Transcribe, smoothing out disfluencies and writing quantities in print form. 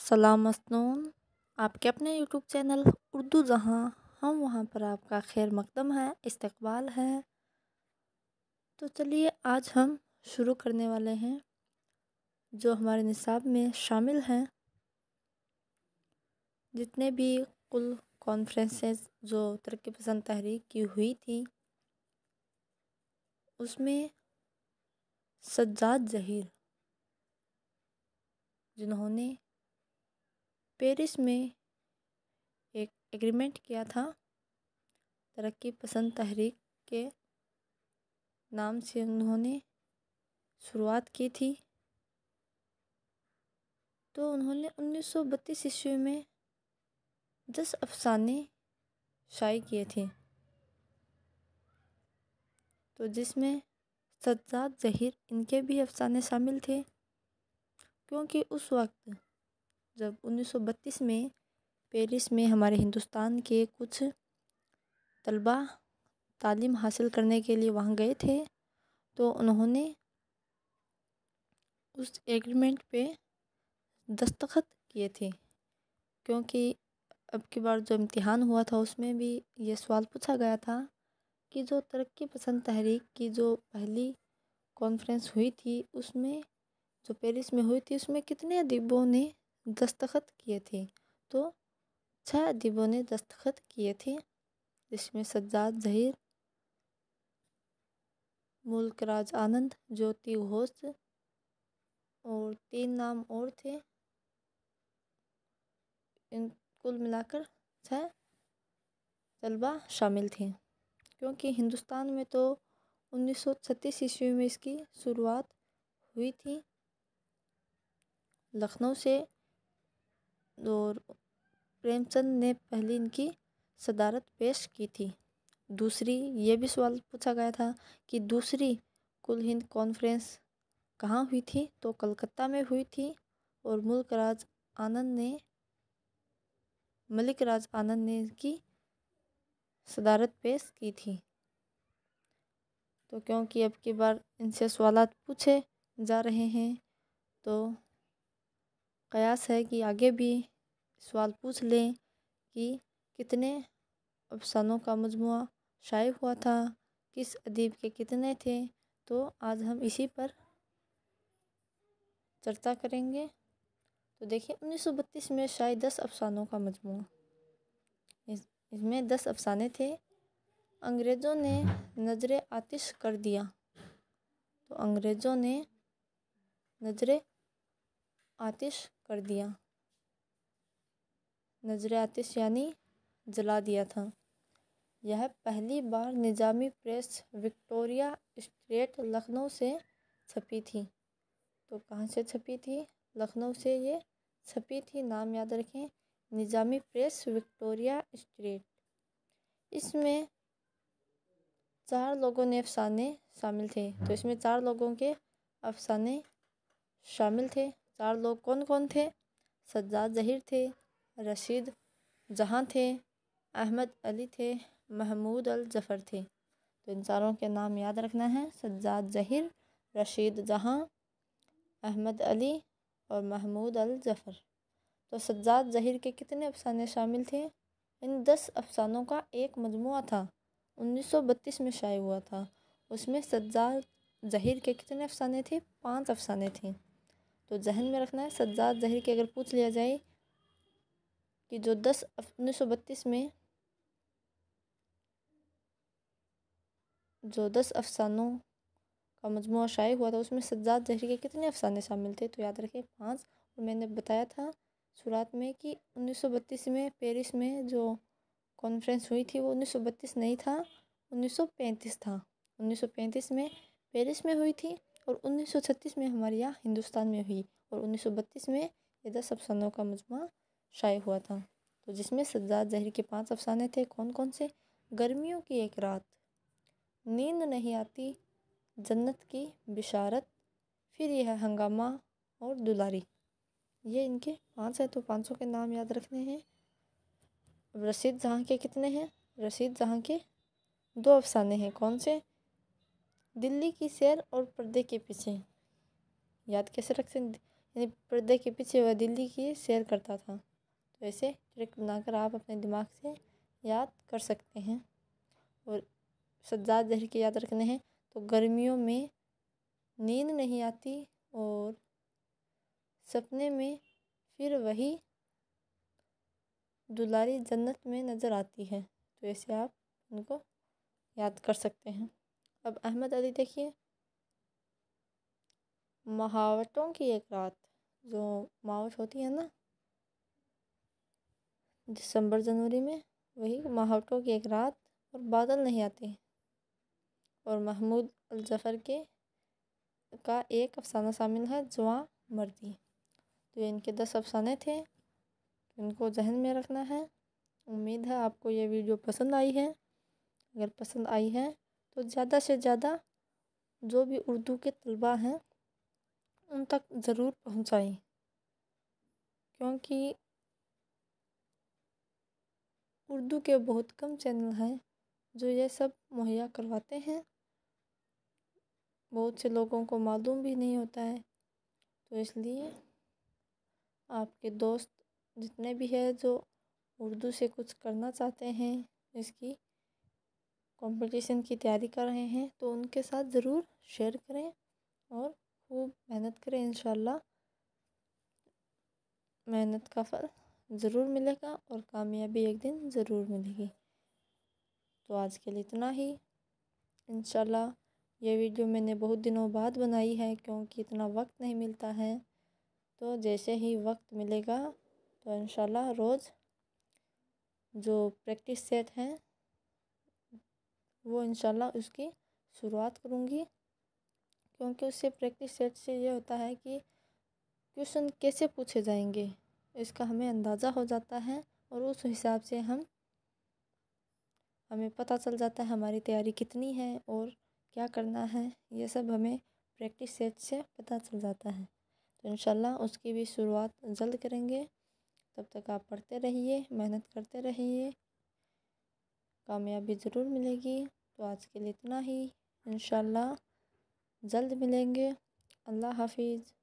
सलाम मसनून। आपके अपने यूट्यूब चैनल उर्दू जहाँ हम वहाँ पर आपका खैर मकदम है, इस्तकबाल है। तो चलिए आज हम शुरू करने वाले हैं जो हमारे निसाब में शामिल हैं जितने भी कुल कॉन्फ्रेंसेस जो तरक्की पसंद तहरीक की हुई थी, उसमें सज्जाद ज़हीर जिन्होंने पेरिस में एक एग्रीमेंट किया था तरक्की पसंद तहरीक के नाम से उन्होंने शुरुआत की थी। तो उन्होंने 1932 ईस्वी में 10 अफसाने शाये किए थे, तो जिसमें सज्जाद ज़हीर इनके भी अफसाने शामिल थे, क्योंकि उस वक्त जब 1932 में पेरिस में हमारे हिंदुस्तान के कुछ तलबा तालीम हासिल करने के लिए वहाँ गए थे, तो उन्होंने उस एग्रीमेंट पे दस्तखत किए थे। क्योंकि अब की बार जो इम्तिहान हुआ था उसमें भी ये सवाल पूछा गया था कि जो तरक्की पसंद तहरीक की जो पहली कॉन्फ्रेंस हुई थी उसमें जो पेरिस में हुई थी उसमें कितने अदीबों ने दस्तखत किए थे। तो 6 अदीबों ने दस्तखत किए थे, जिसमें सज्जाद ज़हीर, मुल्कराज आनंद, ज्योति घोष और 3 नाम और थे। इन कुल मिलाकर 6 तलबा शामिल थे, क्योंकि हिंदुस्तान में तो 1936 ईस्वी में इसकी शुरुआत हुई थी लखनऊ से, और प्रेमचंद ने पहली इनकी सदारत पेश की थी। दूसरी ये भी सवाल पूछा गया था कि दूसरी कुल हिंद कॉन्फ्रेंस कहाँ हुई थी, तो कलकत्ता में हुई थी, और मलिक राज आनंद ने इसकी सदारत पेश की थी। तो क्योंकि अब की बार इनसे सवालात पूछे जा रहे हैं, तो कयास है कि आगे भी सवाल पूछ लें कि कितने अफसानों का मजमुआ शाये हुआ था, किस अदीब के कितने थे। तो आज हम इसी पर चर्चा करेंगे। तो देखिए 1932 में शाये 10 अफसानों का मजमुआ, इसमें 10 अफसाने थे। अंग्रेज़ों ने नजरे आतिश कर दिया। तो अंग्रेज़ों ने नजरे आतिश कर दिया, नजरे आतिश यानी जला दिया था। यह पहली बार निज़ामी प्रेस विक्टोरिया स्ट्रीट लखनऊ से छपी थी। तो कहाँ से छपी थी? लखनऊ से ये छपी थी। नाम याद रखें, निज़ामी प्रेस विक्टोरिया स्ट्रीट। इसमें 4 लोगों ने अफसाने शामिल थे। तो इसमें 4 लोगों के अफसाने शामिल थे। 4 लोग कौन कौन थे? सज्जाद ज़हीर थे, रशीद जहाँ थे, अहमद अली थे, महमूद अल जफ़र थे। तो इन चारों के नाम याद रखना है, सज्जाद ज़हीर, रशीद जहाँ, अहमद अली और महमूद अल जफ़र। तो सज्जाद ज़हीर के कितने अफसाने शामिल थे? इन 10 अफसानों का एक मजमुआ था, 1932 में शाये हुआ था। उसमें सज्जाद ज़हीर के कितने अफसाने थे? 5 अफसाने थे। तो जहन में रखना है, सज्जाद ज़हीर के अगर पूछ लिया जाए कि जो 1932 में जो 10 अफसानों का मजमुआ शाये हुआ था उसमें सज्जाद ज़हीर के कितने अफसाने शामिल थे? तो याद रखें 5। और मैंने बताया था शुरुआत में कि 1932 में पेरिस में जो कॉन्फ्रेंस हुई थी वो 1932 नहीं था, 1935 था। 1935 में पेरिस में हुई थी और 1936 में हमारे यहाँ हिंदुस्तान में हुई, और 1932 में ये 10 अफसानों का मजमुआ शाये हुआ था। तो जिसमें सज्जाद ज़हीर के 5 अफसाने थे। कौन कौन से? गर्मियों की एक रात, नींद नहीं आती, जन्नत की बिशारत, फिर यह हंगामा और दुलारी। ये इनके 5 हैं। तो 500 के नाम याद रखने हैं। रशीद जहाँ के कितने हैं? रशीद जहाँ के 2 अफसाने हैं। कौन से? दिल्ली की सैर और पर्दे के पीछे। याद कैसे रख सकते? یعنی پردے کے پیچھے وہ دلی کی سیر کرتا تھا۔ تو ایسے ٹرک بنا کر آپ اپنے دماغ سے یاد کر سکتے ہیں۔ اور سجاد ظہیر کے یاد رکھنے ہیں تو گرمیوں میں نیند نہیں آتی اور سپنے میں پھر وہی دلاری جنت میں نظر آتی ہے۔ تو ایسے آپ ان کو یاد کر سکتے ہیں۔ اب احمد علی دیکھیے، مہاوتوں کی ایک رات، جو مہاوت ہوتی ہے نا دسمبر جنوری میں، وہی مہاوتوں کی ایک رات اور بادل نہیں آتے، اور محمود الظفر کا ایک افسانہ شامل ہے، جواں مردی۔ تو یہ ان کے 10 افسانے تھے، ان کو ذہن میں رکھنا ہے۔ امید ہے آپ کو یہ ویڈیو پسند آئی ہے۔ اگر پسند آئی ہے تو زیادہ سے زیادہ جو بھی اردو کے طلباء ہیں ان تک ضرور پہنچائیں، کیونکہ اردو کے بہت کم چینل ہیں جو یہ سب مہیا کرواتے ہیں، بہت سے لوگوں کو معلوم بھی نہیں ہوتا ہے۔ تو اس لیے آپ کے دوست جتنے بھی ہیں جو اردو سے کچھ کرنا چاہتے ہیں، اس کی کمپٹیشن کی تیاری کر رہے ہیں، تو ان کے ساتھ ضرور شیئر کریں اور خوب محنت کریں۔ انشاءاللہ محنت کا پھل ضرور ملے گا اور کامیابی ایک دن ضرور ملے گی۔ تو آج کے لیے اتنا ہی۔ انشاءاللہ یہ ویڈیو میں نے بہت دنوں بعد بنائی ہے، کیونکہ اتنا وقت نہیں ملتا ہے۔ تو جیسے ہی وقت ملے گا تو انشاءاللہ روز جو پریکٹس سیٹ ہیں وہ انشاءاللہ اس کی شروعات کروں گی، کیونکہ اس سے پریکٹس سیٹ سے یہ ہوتا ہے کہ کویشچن کیسے پوچھے جائیں گے اس کا ہمیں اندازہ ہو جاتا ہے، اور اس حساب سے ہمیں پتہ چل جاتا ہے ہماری تیاری کتنی ہے اور کیا کرنا ہے، یہ سب ہمیں پریکٹس سیٹ سے پتہ چل جاتا ہے۔ تو انشاءاللہ اس کی بھی شروعات جلد کریں گے۔ تب تک آپ پڑھتے رہیے، محنت کرتے رہیے، کامیابی ضرور ملے گی۔ تو آج کے لیے اتنا ہی، انشاءاللہ جلد ملیں گے۔ اللہ حافظ۔